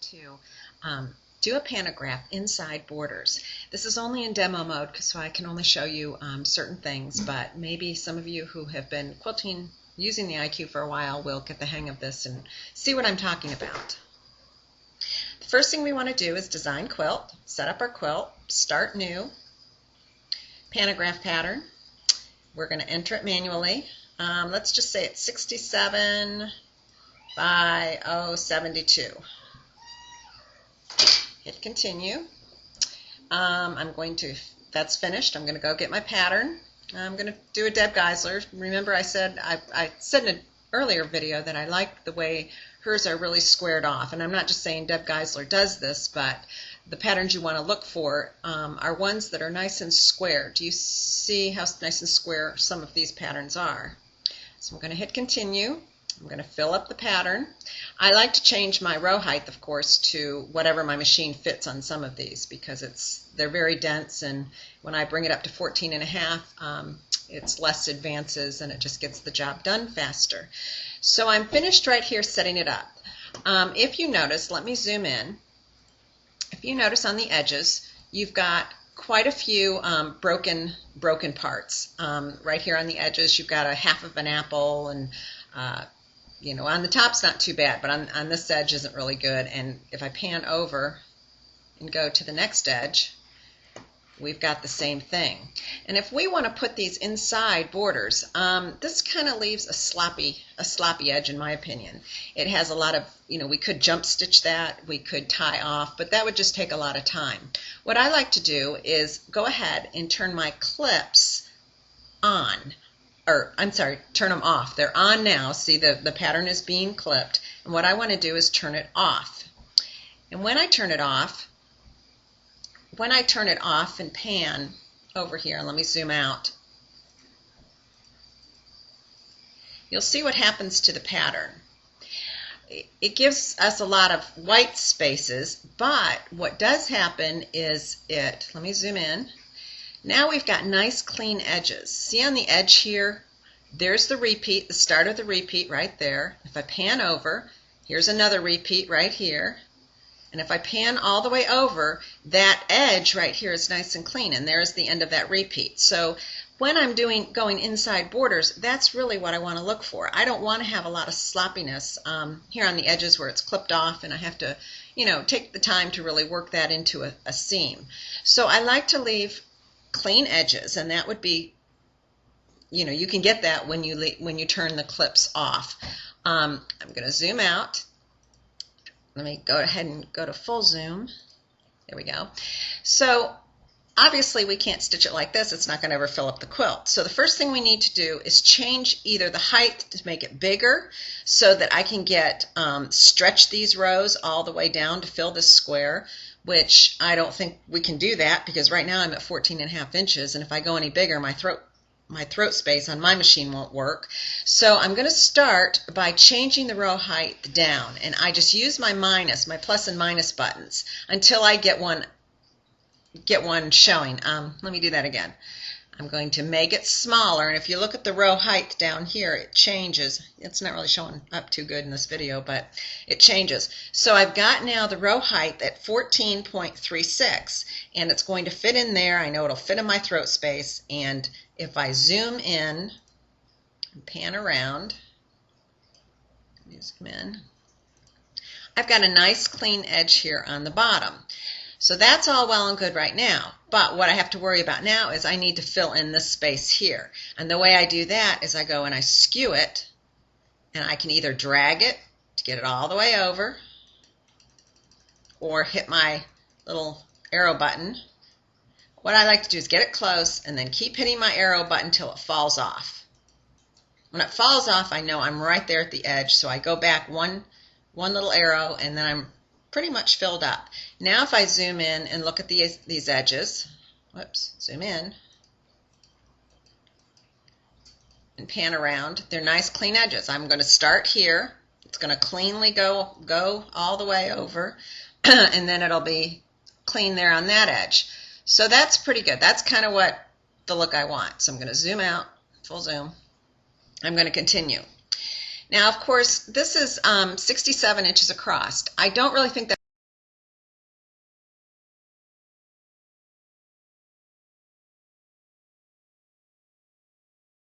to do a pantograph inside borders. This is only in demo mode, so I can only show you certain things, but maybe some of you who have been quilting using the IQ for a while will get the hang of this and see what I'm talking about. The first thing we want to do is design quilt, set up our quilt, start new, pantograph pattern. We're going to enter it manually. Let's just say it's 67 by 072. Hit continue. That's finished. I'm going to go get my pattern. I'm going to do a Deb Geisler. Remember I said in an earlier video that I like the way hers are really squared off. And I'm not just saying Deb Geisler does this, but the patterns you want to look for are ones that are nice and square. Do you see how nice and square some of these patterns are? So I'm going to hit continue. I'm going to fill up the pattern. I like to change my row height, of course, to whatever my machine fits on some of these because they're very dense, and when I bring it up to 14.5, it's less advances and it just gets the job done faster. So I'm finished right here setting it up. If you notice, let me zoom in. If you notice on the edges, you've got quite a few broken parts. Right here on the edges, you've got a half of an apple, and on the top's not too bad, but on this edge isn't really good. And if I pan over and go to the next edge, we've got the same thing. And if we want to put these inside borders, this kind of leaves a sloppy edge in my opinion. It has a lot of, we could jump stitch that, we could tie off, but that would just take a lot of time. What I like to do is go ahead and turn my clips on. Turn them off. They're on now. See, the pattern is being clipped. And what I want to do is turn it off. And when I turn it off and pan over here, and let me zoom out, you'll see what happens to the pattern. It gives us a lot of white spaces, but what does happen is let me zoom in. Now we've got nice clean edges. See on the edge here, there's the repeat, the start of the repeat right there. If I pan over, here's another repeat right here. And if I pan all the way over, that edge right here is nice and clean, and there's the end of that repeat. So when I'm going inside borders, that's really what I want to look for. I don't want to have a lot of sloppiness here on the edges where it's clipped off, and I have to, take the time to really work that into a seam. So I like to leave clean edges, and that would be, you can get that when you turn the clips off. I'm going to zoom out. Let me go ahead and go to full zoom. There we go. So obviously we can't stitch it like this. It's not going to ever fill up the quilt. So the first thing we need to do is change either the height to make it bigger so that I can stretch these rows all the way down to fill this square, which I don't think we can do that because right now I'm at 14.5 inches, and if I go any bigger, my throat space on my machine won't work. So I'm going to start by changing the row height down, and I just use my plus and minus buttons until I get one showing. Let me do that again. I'm going to make it smaller, and if you look at the row height down here, it changes. It's not really showing up too good in this video, but it changes. So I've got now the row height at 14.36, and it's going to fit in there. I know it'll fit in my throat space, and if I zoom in and pan around, come in, I've got a nice clean edge here on the bottom. So that's all well and good right now, but what I have to worry about now is I need to fill in this space here. And the way I do that is I go and I skew it, and I can either drag it to get it all the way over or hit my little arrow button. What I like to do is get it close and then keep hitting my arrow button till it falls off. When it falls off, I know I'm right there at the edge, so I go back one little arrow, and then I'm pretty much filled up. Now if I zoom in and look at these edges, zoom in and pan around, they're nice clean edges. I'm going to start here. It's going to cleanly go all the way over, and then it'll be clean there on that edge. So that's pretty good. That's kind of what the look I want. So I'm going to zoom out, full zoom. I'm going to continue. Now, of course, this is 67 inches across. I don't really think that